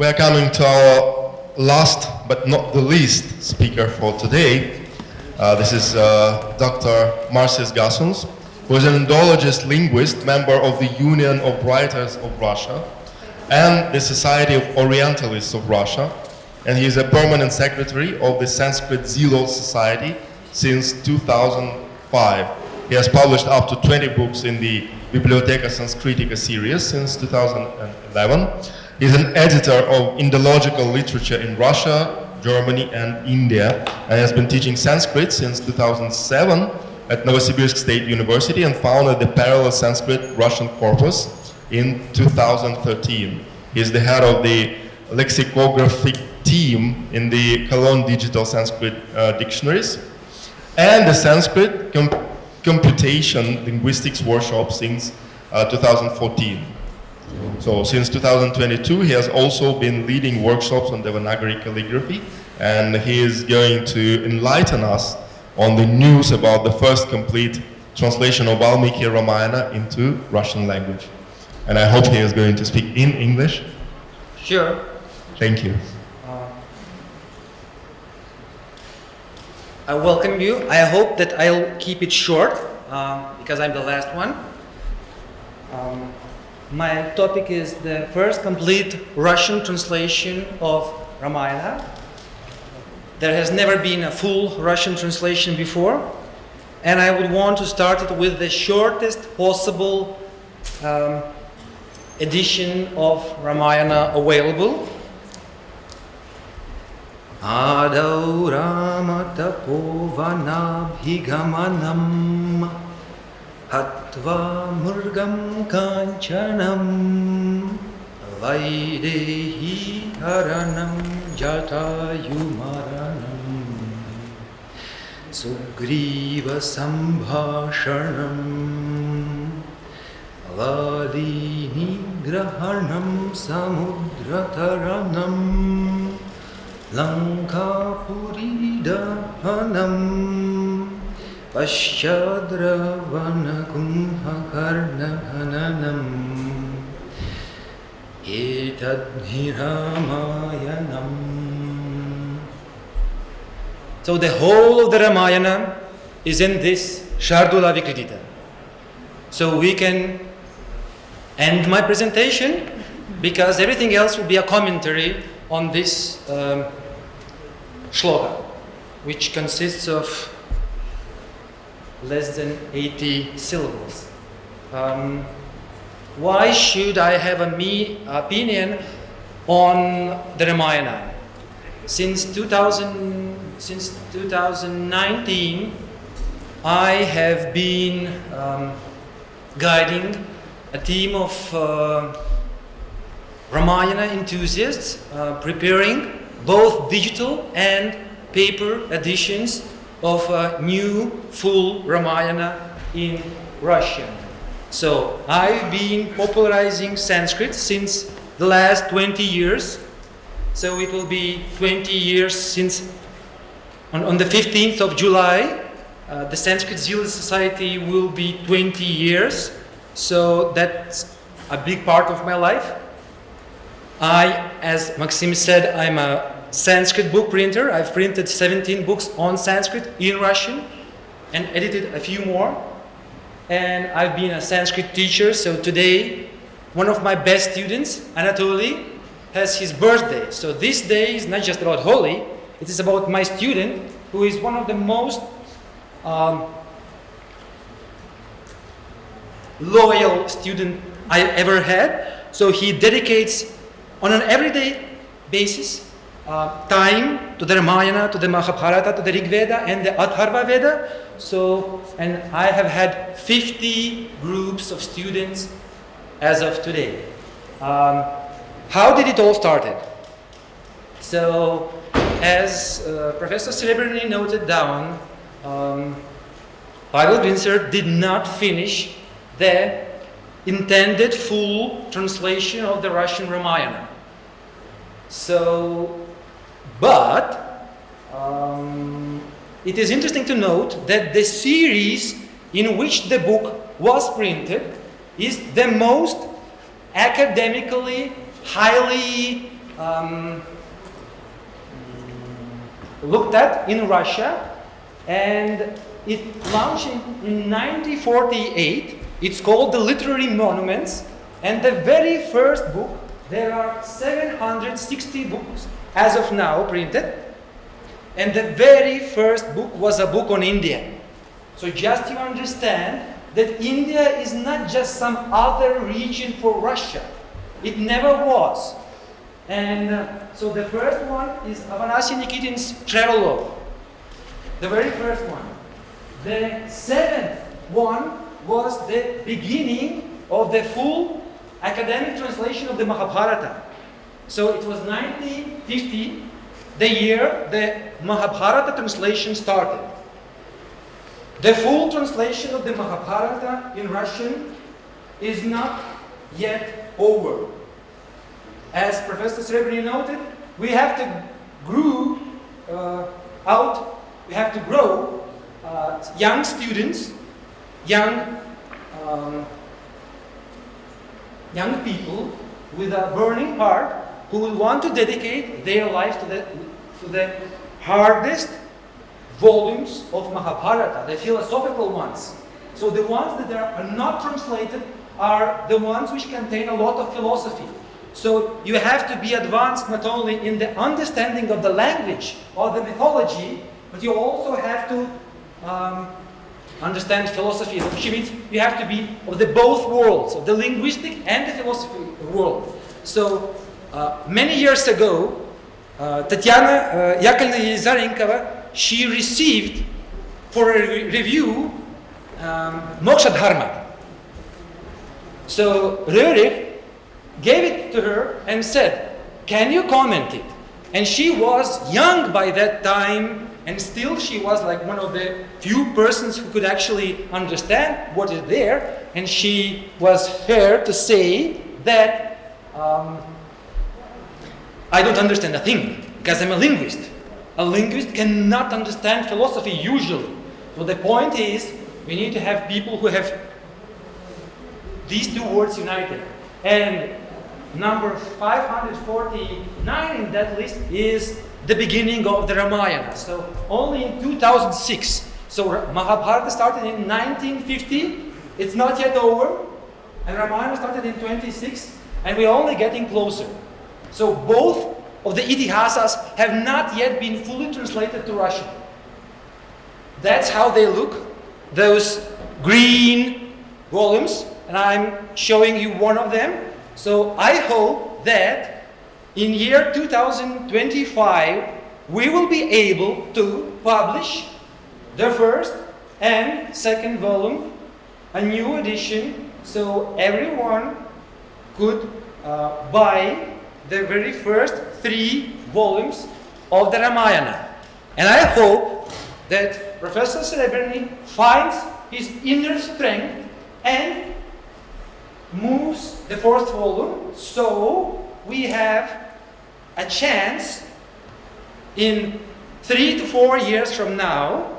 We are coming to our last but not the least speaker for today. This is Dr. Marcis Gasuns, who is an indologist-linguist, member of the Union of Writers of Russia and the Society of Orientalists of Russia, and he is a permanent secretary of the Sanskrit Zealots Society since 2005. He has published up to 20 books in the Bibliotheca Sanscritica series since 2011. He is an editor of Indological literature in Russia, Germany, and India, and has been teaching Sanskrit since 2007 at Novosibirsk State University and founded the parallel Sanskrit-Russian Corpus in 2013. He is the head of the lexicographic team in the Cologne Digital Sanskrit Dictionaries and the Sanskrit Computational Linguistics workshop since 2014. So since 2022, he has also been leading workshops on Devanagari calligraphy, and he is going to enlighten us on the news about the first complete translation of Valmiki Ramayana into Russian language. And I hope he is going to speak in English. Sure. Thank you. I welcome you. I hope that I'll keep it short because I'm the last one. My topic is the first complete Russian translation of Ramayana. There has never been a full Russian translation before, and I would want to start it with the shortest possible edition of Ramayana available. Adau Ramatapovanabhigamanam Hatva Murgam Kanchanam Vaidehi Haranam Jatayumaranam Sugriva Sambhashanam Vadini Grahanam Samudrataranam Lankapuri Dahanam Paschadravana Kumbhakarnahananam Etadhiramayanam. So the whole of the Ramayana is in this Shardula Vikritita. So we can end my presentation because everything else will be a commentary on this shloka, which consists of less than 80 syllables. Why should I have an opinion on the Ramayana? Since 2019, I have been guiding a team of Ramayana enthusiasts preparing both digital and paper editions of a new full Ramayana in Russian. So I've been popularizing Sanskrit since the last 20 years. So it will be 20 years since on the 15th of July, the Sanskrit Zealots Society will be 20 years. So that's a big part of my life. As Maxim said, I'm a Sanskrit book printer. I've printed 17 books on Sanskrit in Russian and edited a few more. And I've been a Sanskrit teacher. So today, one of my best students, Anatoly, has his birthday. So this day is not just about Holi, it is about my student, who is one of the most loyal student I ever had. So he dedicates on an everyday basis time to the Ramayana, to the Mahabharata, to the Rig Veda and the Atharva Veda. So, and I have had 50 groups of students as of today. How did it all started? So, as Professor Srebrny noted down, Pavel Grinzer did not finish the intended full translation of the Russian Ramayana. So, but it is interesting to note that the series in which the book was printed is the most academically highly um, looked at in Russia, and it launched in 1948. It's called The Literary Monuments, and the very first book, there are 760 books as of now printed, and the very first book was a book on India. So just to understand that India is not just some other region for Russia. It never was. And so the first one is Afanasy Nikitin's Travelogue, the very first one. The seventh one was the beginning of the full academic translation of the Mahabharata. So it was 1950, the year the Mahabharata translation started. The full translation of the Mahabharata in Russian is not yet over. As Professor Srebrini noted, we have to grow young students, young people with a burning heart who will want to dedicate their life to the hardest volumes of Mahabharata, the philosophical ones. So the ones that are not translated are the ones which contain a lot of philosophy. So you have to be advanced not only in the understanding of the language or the mythology, but you also have to understand philosophy, which means you have to be of the both worlds, of the linguistic and the philosophy world. So many years ago, Tatiana Yakovlevna Yelizarenkova, she received for a review Moksha Dharma. So Röhrig gave it to her and said, "Can you comment it?" And she was young by that time, and still she was like one of the few persons who could actually understand what is there. And she was fair to say that I don't understand a thing because I'm a linguist. A linguist cannot understand philosophy usually. So the point is, we need to have people who have these two words united. And number 549 in that list is the beginning of the Ramayana. So only in 2006. So Mahabharata started in 1950. It's not yet over. And Ramayana started in 26. And we're only getting closer. So both of the Itihasas have not yet been fully translated to Russian. That's how they look, those green volumes. And I'm showing you one of them. So I hope that in year 2025, we will be able to publish the first and second volume, a new edition, so everyone could buy the very first 3 volumes of the Ramayana. And I hope that Professor Srebrini finds his inner strength and moves the 4th volume, so we have a chance in 3 to 4 years from now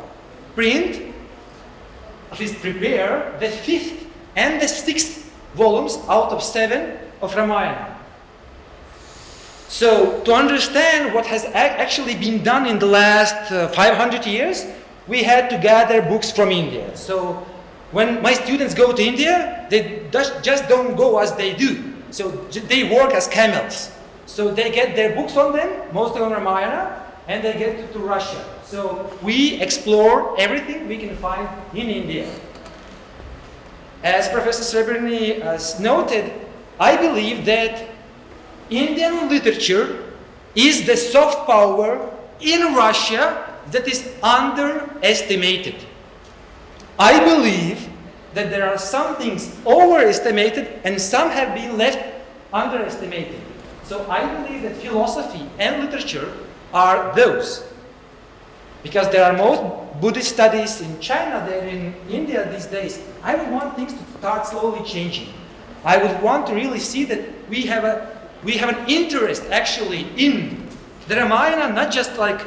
print, at least prepare the 5th and the 6th volumes out of 7 of Ramayana. So to understand what has actually been done in the last 500 years, we had to gather books from India. So when my students go to India, they just don't go as they do. So they work as camels. So they get their books from them, mostly on Ramayana, and they get to Russia. So we explore everything we can find in India. As Professor Srebrini has noted, I believe that Indian literature is the soft power in Russia that is underestimated. I believe that there are some things overestimated and some have been left underestimated. So I believe that philosophy and literature are those. Because there are most Buddhist studies in China, they're in India these days. I would want things to start slowly changing. I would want to really see that we have an interest actually in the Ramayana, not just like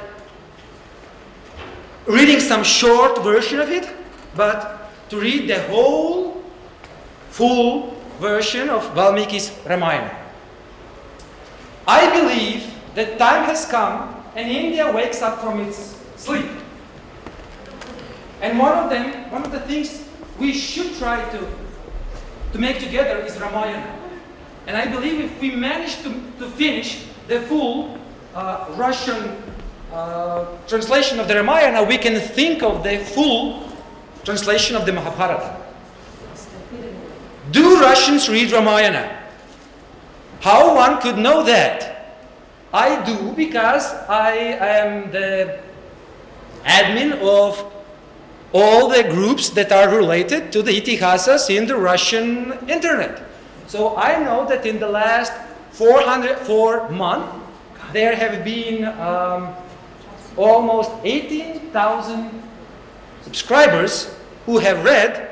reading some short version of it, but to read the whole full version of Valmiki's Ramayana. I believe that time has come and India wakes up from its sleep. And one of the things we should try to make together is Ramayana. And I believe if we manage to finish the full Russian translation of the Ramayana, we can think of the full translation of the Mahabharata. Do Russians read Ramayana? How one could know that? I do, because I am the admin of all the groups that are related to the itihasas in the Russian internet. So I know that in the last 4 months, there have been almost 18,000 subscribers who have read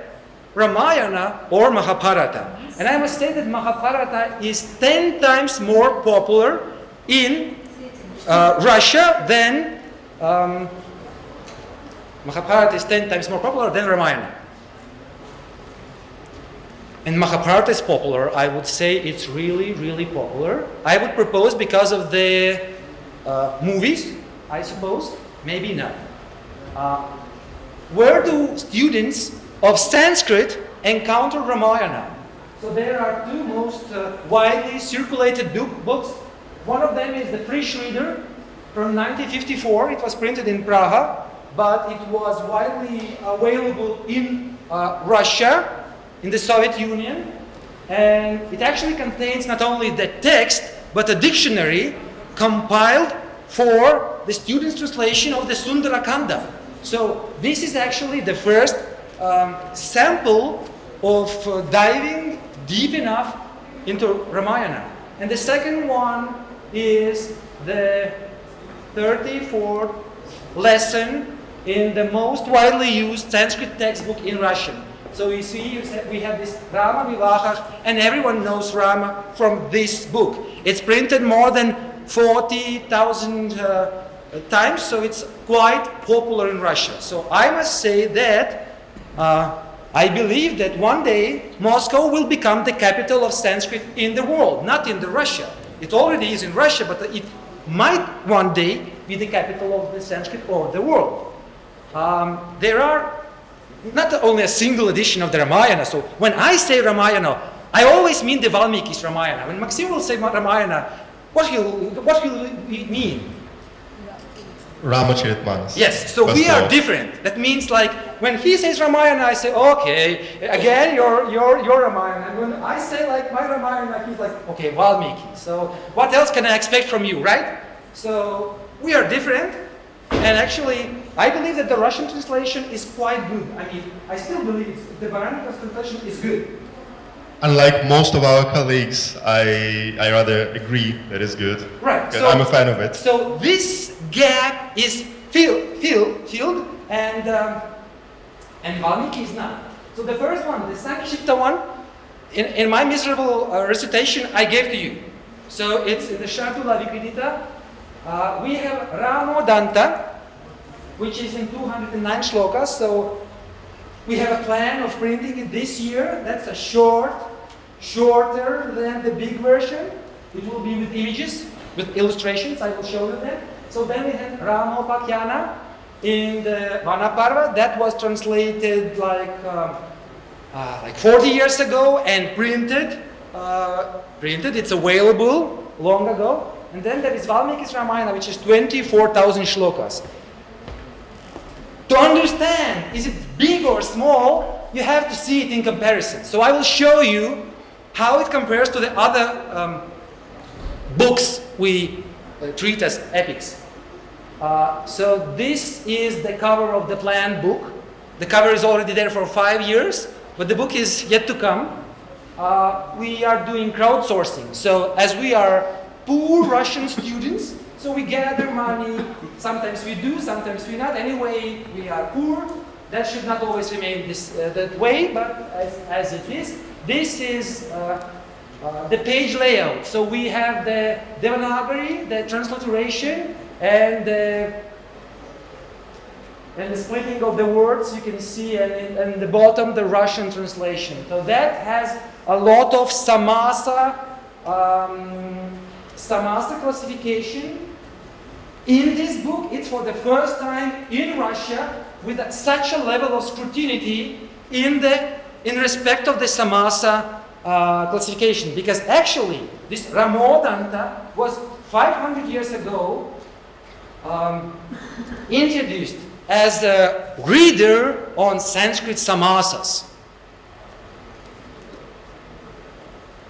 Ramayana or Mahabharata. And I must say that Mahabharata is 10 times more popular in Russia than Mahabharata is 10 times more popular than Ramayana. And Mahabharata is popular. I would say it's really, really popular. I would propose because of the movies, I suppose. Maybe not. Where do students of Sanskrit encounter Ramayana? So there are two most widely circulated books. One of them is the Frisch Reader from 1954. It was printed in Prague, but it was widely available in Russia, in the Soviet Union. And it actually contains not only the text, but a dictionary compiled for the student's translation of the Sundarakanda. So this is actually the first sample of diving deep enough into Ramayana. And the second one is the 34th lesson in the most widely used Sanskrit textbook in Russian. So you see, we have this Rama Vivaha, and everyone knows Rama from this book. It's printed more than 40,000 times, so it's quite popular in Russia. So I must say that I believe that one day Moscow will become the capital of Sanskrit in the world, not in the Russia. It already is in Russia, but it might one day be the capital of the Sanskrit or the world. There are not only a single edition of the Ramayana. So when I say Ramayana, I always mean the Valmiki's Ramayana. When Maxim will say Ramayana, what will he mean? Ramacharitmanas. Yes, so we are different. That means like when he says Ramayana, I say, okay, again your Ramayana. And when I say like my Ramayana, he's like, okay, Valmiki. So what else can I expect from you, right? So we are different. And actually, I believe that the Russian translation is quite good. I mean, I still believe the Devanagari translation is good. Unlike most of our colleagues, I rather agree that it's good. Right. So, I'm a fan of it. So this gap is filled, and Valmiki is not. So the first one, the Sankshipta one, in my miserable recitation, I gave to you. So it's in the Shatula Vikridita. We have Ramo Danta, which is in 209 shlokas. So we have a plan of printing it this year. That's a shorter than the big version. It will be with images, with illustrations. I will show you that. So then we have Ramo Pakyana in the Vanaparva. That was translated like 40 years ago and printed. It's available long ago. And then there is Valmiki's Ramayana, which is 24,000 shlokas. To understand, is it big or small, you have to see it in comparison. So I will show you how it compares to the other books we treat as epics. So this is the cover of the planned book. The cover is already there for 5 years, but the book is yet to come. We are doing crowdsourcing. So as we are poor Russian students, so we gather money. Sometimes we do, sometimes we not. Anyway, we are poor. That should not always remain that way, but as it is. This is the page layout. So we have the Devanagari, the transliteration, and the splitting of the words you can see, and the bottom the Russian translation. So that has a lot of samasa Samasa classification. In this book, it's for the first time in Russia with such a level of scrutiny in respect of the Samasa classification. Because actually, this Ramodanta was 500 years ago introduced as a reader on Sanskrit Samasas.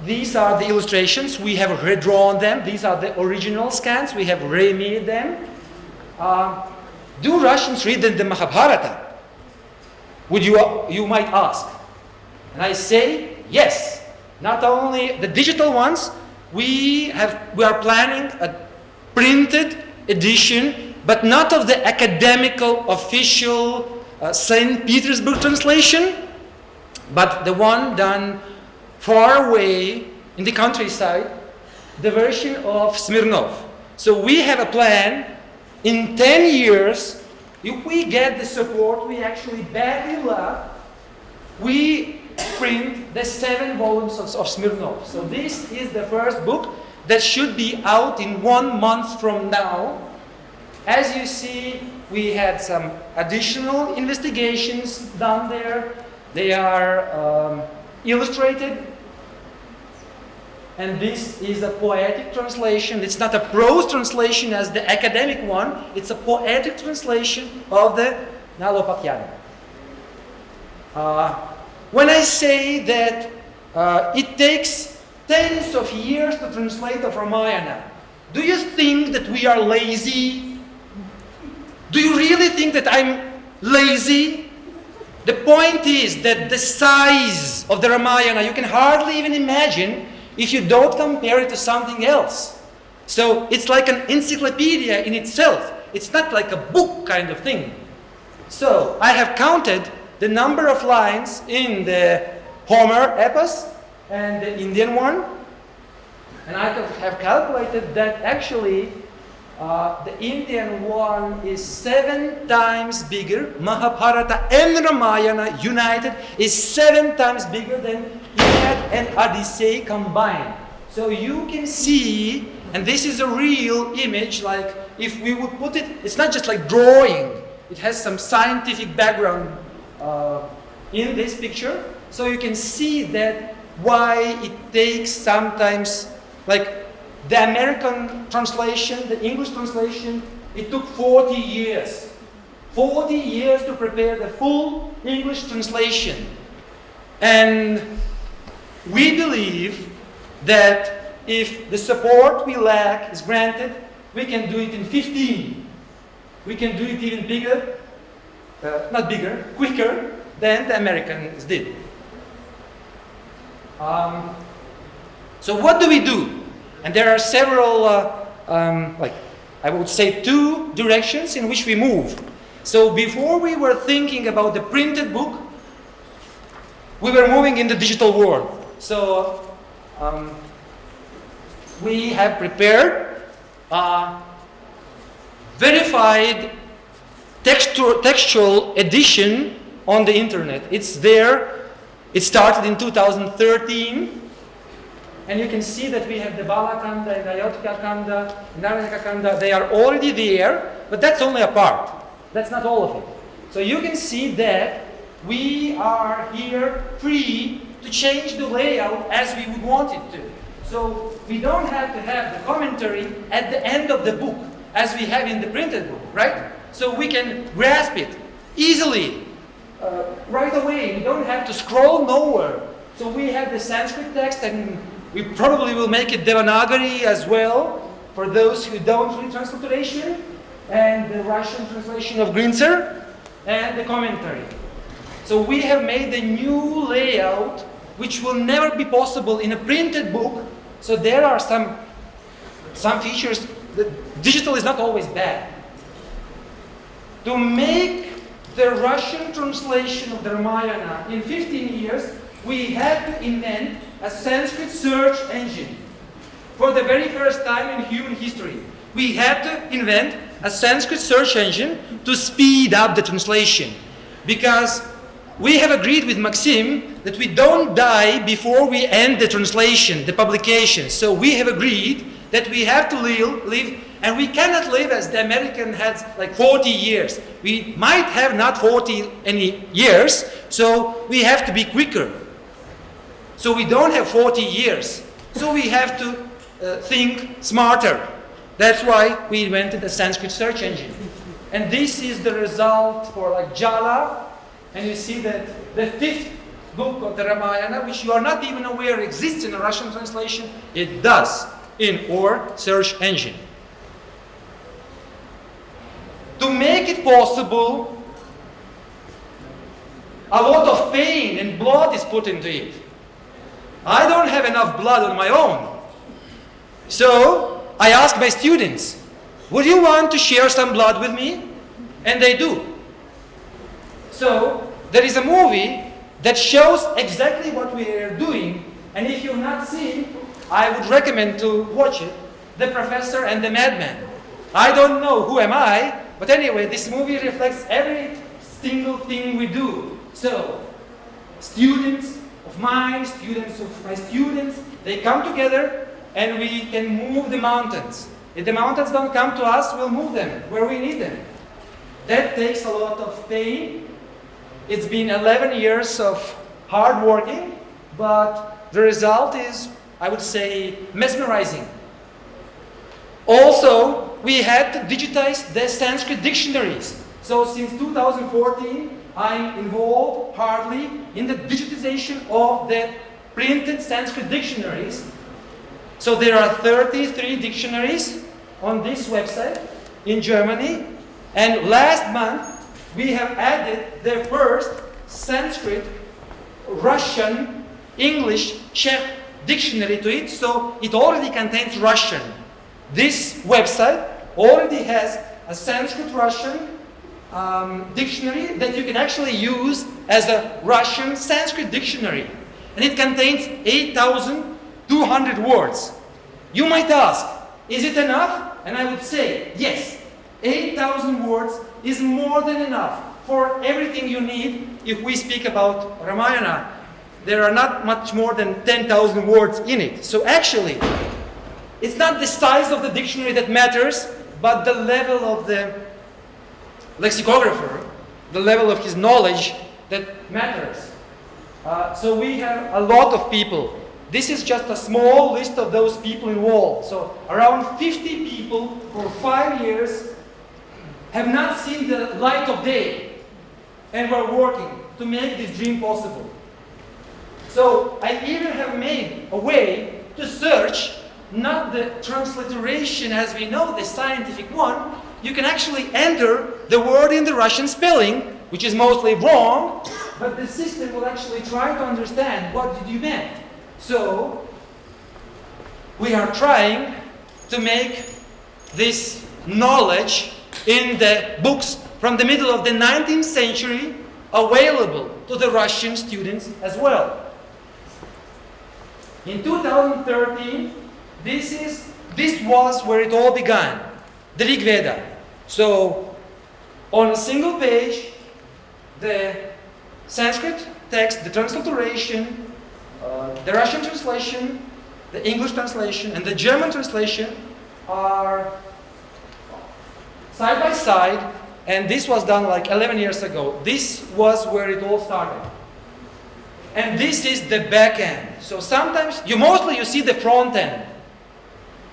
These are the illustrations. We have redrawn them. These are the original scans. We have remade them. Do Russians read the Mahabharata? You might ask. And I say yes. Not only the digital ones, we are planning a printed edition, but not of the academical official St. Petersburg translation, but the one done far away in the countryside, the version of Smirnov. So we have a plan. In 10 years, if we get the support we actually badly love, we print the 7 volumes of Smirnov. So this is the first book that should be out in 1 month from now. As you see, we had some additional investigations done there. They are illustrated. And this is a poetic translation. It's not a prose translation as the academic one. It's a poetic translation of the Nalopakyana. When I say that it takes tens of years to translate the Ramayana, do you think that we are lazy? Do you really think that I'm lazy? The point is that the size of the Ramayana, you can hardly even imagine if you don't compare it to something else. So it's like an encyclopedia in itself. It's not like a book kind of thing. So I have counted the number of lines in the Homer epos and the Indian one. And I have calculated that actually the Indian one is 7 times bigger. Mahabharata and Ramayana united is 7 times bigger than Iliad and Odyssey combined. So you can see, and this is a real image, like if we would put it, it's not just like drawing. It has some scientific background in this picture. So you can see that why it takes sometimes, like the American translation, the English translation, it took 40 years. 40 years to prepare the full English translation. And we believe that if the support we lack is granted, we can do it in 15. We can do it even bigger, not bigger, quicker than the Americans did. So what do we do? And there are several, like I would say 2 directions in which we move. So before we were thinking about the printed book, we were moving in the digital world. So we have prepared a verified textual edition on the internet. It's there. It started in 2013. And you can see that we have the Balakanda, and Ayotika Kanda, Narayaka Kanda. They are already there, but that's only a part. That's not all of it. So you can see that we are here free to change the layout as we would want it to. So we don't have to have the commentary at the end of the book as we have in the printed book, right? So we can grasp it easily, right away. We don't have to scroll nowhere. So we have the Sanskrit text, and we probably will make it Devanagari as well for those who don't read transliteration, and the Russian translation of Grinzer, and the commentary. So we have made a new layout which will never be possible in a printed book. So there are some features. The digital is not always bad. To make the Russian translation of the Ramayana in 15 years, we had to invent a Sanskrit search engine. For the very first time in human history, we had to invent a Sanskrit search engine to speed up the translation. Because we have agreed with Maxim that we don't die before we end the translation, the publication. So we have agreed that we have to live, and we cannot live as the American has like 40 years. We might have not 40 any years, so we have to be quicker. So we don't have 40 years. So we have to think smarter. That's why we invented a Sanskrit search engine. And this is the result for like Jala, and you see that the 5th book of the Ramayana, which you are not even aware exists in a Russian translation, it does in our search engine. To make it possible, a lot of pain and blood is put into it. I don't have enough blood on my own. So I ask my students, would you want to share some blood with me? And they do. So there is a movie that shows exactly what we are doing, and if you've not seen, I would recommend to watch it, The Professor and the Madman. I don't know who am I, but anyway, this movie reflects every single thing we do. So, students of mine, students of my students, they come together and we can move the mountains. If the mountains don't come to us, we'll move them where we need them. That takes a lot of pain. It's been 11 years of hard working, but the result is, I would say, mesmerizing. Also, we had to digitize the Sanskrit dictionaries. So since 2014, I'm involved hardly in the digitization of the printed Sanskrit dictionaries. So there are 33 dictionaries on this website in Germany. And last month, we have added the first Sanskrit-Russian, English, Czech dictionary to it. So it already contains Russian. This website already has a Sanskrit-Russian dictionary that you can actually use as a Russian Sanskrit dictionary. And it contains 8,200 words. You might ask, is it enough? And I would say, yes, 8,000 words is more than enough for everything you need if we speak about Ramayana. There are not much more than 10,000 words in it. So actually, it's not the size of the dictionary that matters, but the level of the lexicographer, the level of his knowledge that matters. So we have a lot of people. This is just a small list of those people involved. So around 50 people for 5 years have not seen the light of day, and we're working to make this dream possible. So I even have made a way to search not the transliteration as we know, the scientific one. You can actually enter the word in the Russian spelling, which is mostly wrong, but the system will actually try to understand what did you mean. So we are trying to make this knowledge in the books from the middle of the 19th century available to the Russian students as well. In 2013, this was where it all began, the Rig Veda. So on a single page, the Sanskrit text, the transliteration, the Russian translation, the English translation, and the German translation are side by side, and this was done like 11 years ago. This was where it all started. And this is the back end. So sometimes, mostly you see the front end,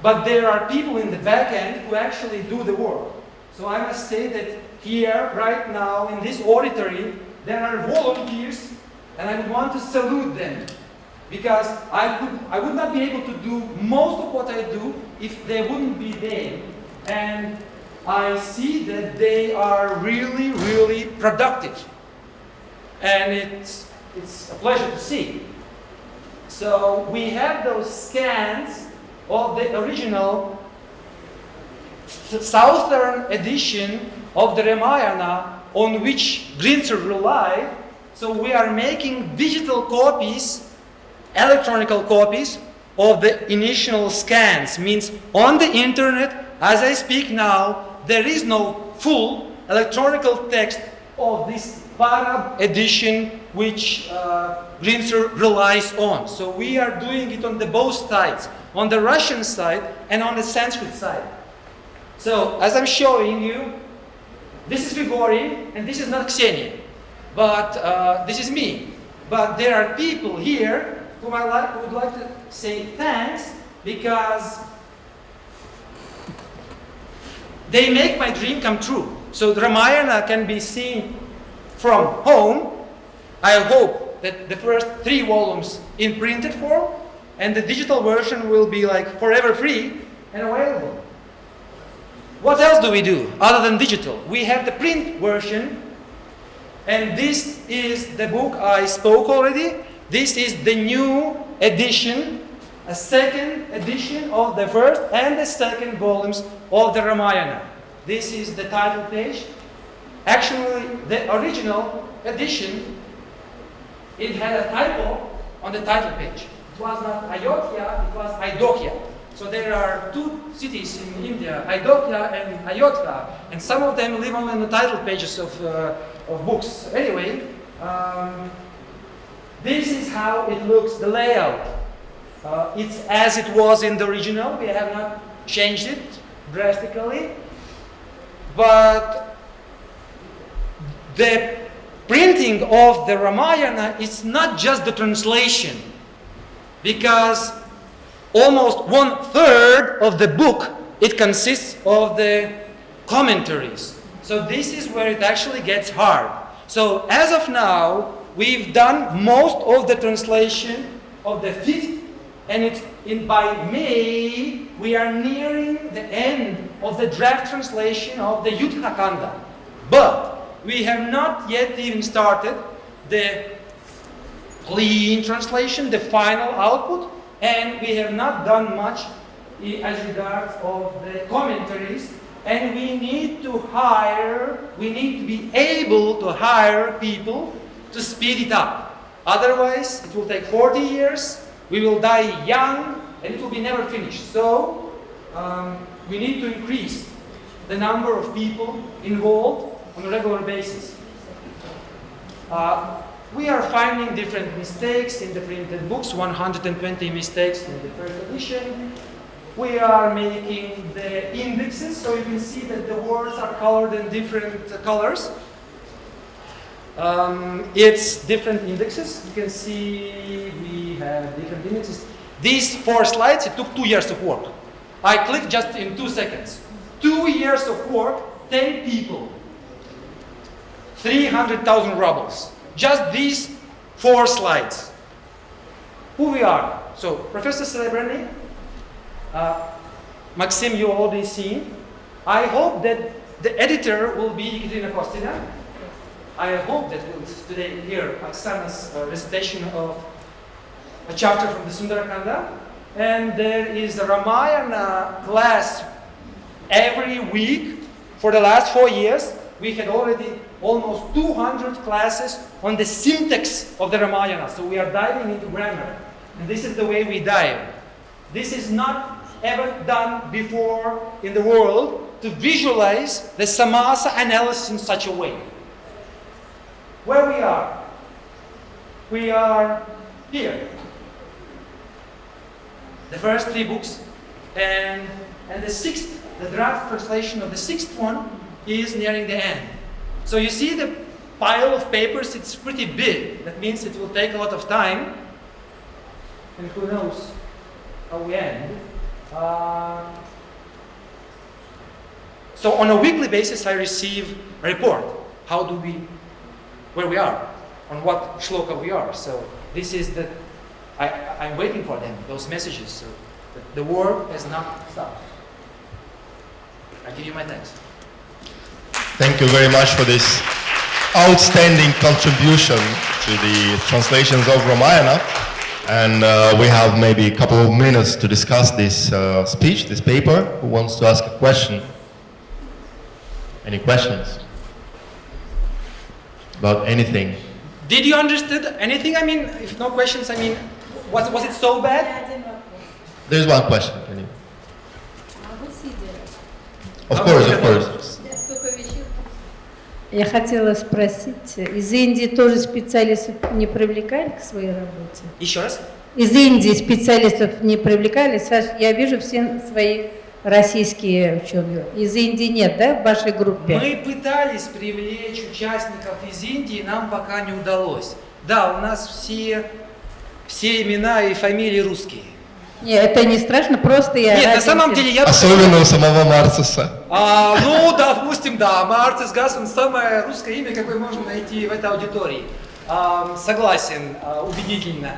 but there are people in the back end who actually do the work. So I must say that here, right now, in this auditory, there are volunteers, and I would want to salute them, because I would not be able to do most of what I do if they wouldn't be there. And I see that they are really, really productive. And it's a pleasure to see. So we have those scans of the original southern edition of the Ramayana on which Grinzer relied. So we are making digital copies, electronical copies of the initial scans. Means on the internet, as I speak now, there is no full electronical text of this Parab edition which Grinzer relies on. So we are doing it on the both sides. on the Russian side and on the Sanskrit side. So, as I'm showing you, this is Grigori and this is not Ksenia, but this is me. But there are people here whom I would like to say thanks because they make my dream come true. So the Ramayana can be seen from home. I hope that the first 3 volumes in printed form and the digital version will be like forever free and available. What else do we do other than digital? We have the print version, and this is the book I spoke already. This is the new edition, a second edition of the first and the second volumes of the Ramayana. This is the title page. Actually, the original edition, it had a typo on the title page. It was not Ayodhya, it was Ayodhya. So there are 2 cities in India, Ayodhya and Ayodhya, and some of them live only on the title pages of books. Anyway, this is how it looks, the layout. It's as it was in the original. We have not changed it drastically. But the printing of the Ramayana is not just the translation, because almost 1/3 of the book, it consists of the commentaries. So this is where it actually gets hard. So as of now, we've done most of the translation of the 5th, and by May, we are nearing the end of the draft translation of the Yuddha Kanda. But we have not yet even started the clean translation, the final output, and we have not done much as regards of the commentaries, and we need to be able to hire people to speed it up. Otherwise, it will take 40 years, we will die young, and it will be never finished. So, we need to increase the number of people involved on a regular basis. We are finding different mistakes in the printed books, 120 mistakes in the first edition. We are making the indexes, so you can see that the words are colored in different colors. It's different indexes. You can see we have different indexes. These 4 slides, it took 2 years of work. I clicked just in 2 seconds. 2 years of work, 10 people, 300,000 rubles. Just these 4 slides. Who we are? So, Professor Celebrani, Maxim, you already seen. I hope that the editor will be Ekaterina Kostina. I hope that we'll today hear Oksana's recitation of a chapter from the Sundarakanda. And there is a Ramayana class every week for the last 4 years. We had already almost 200 classes on the syntax of the Ramayana. So we are diving into grammar. And this is the way we dive. This is not ever done before in the world, to visualize the samasa analysis in such a way. Where we are? We are here. The first 3 books, and the 6th, the draft translation of the 6th one is nearing the end. So you see the pile of papers, it's pretty big. That means it will take a lot of time, and who knows how we end. So on a weekly basis, I receive a report. Where we are, on what shloka we are. So this is I'm waiting for them, those messages. So the work has not stopped. I give you my thanks. Thank you very much for this outstanding contribution to the translations of Ramayana. And we have maybe a couple of minutes to discuss this speech, this paper. Who wants to ask a question? Any questions? About anything? Did you understand anything? I mean, if no questions, I mean, was it so bad? There's one question. Can you? Of course. Я хотела спросить, из Индии тоже специалистов не привлекали к своей работе? Еще раз? Из Индии специалистов не привлекали? Саш, я вижу все свои российские ученые. Из Индии нет, да, в вашей группе? Мы пытались привлечь участников из Индии, нам пока не удалось. Да, у нас все имена и фамилии русские. Нет, это не страшно, просто я... Нет, на самом деле я... Особенно у самого Марциса. Ну, допустим, да, Marcis Gasuns, самое русское имя, какое можно найти в этой аудитории. Согласен, убедительно.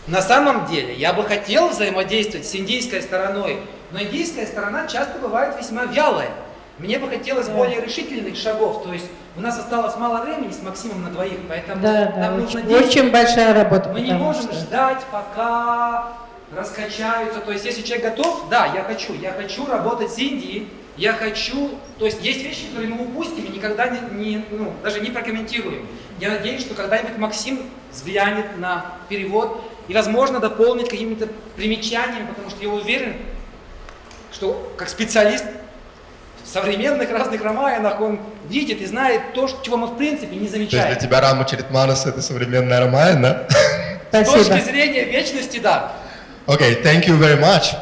На самом деле, я бы хотел взаимодействовать с индийской стороной, но индийская сторона часто бывает весьма вялая. Мне бы хотелось более решительных шагов, то есть у нас осталось мало времени с Максимом на двоих, поэтому нам нужно действовать. Очень большая работа. Мы не можем ждать, пока раскачаются. То есть, если человек готов, да, я хочу работать с Индией, я хочу, то есть есть вещи, которые мы упустим и никогда даже не прокомментируем. Я надеюсь, что когда-нибудь Максим взглянет на перевод и, возможно, дополнит какими-то примечаниями, потому что я уверен, что как специалист в современных разных рамаянах он видит и знает то, чего мы в принципе не замечаем. То есть для тебя Рамачаритманас это современная рамаяна? С точки зрения вечности, да. Okay, thank you very much.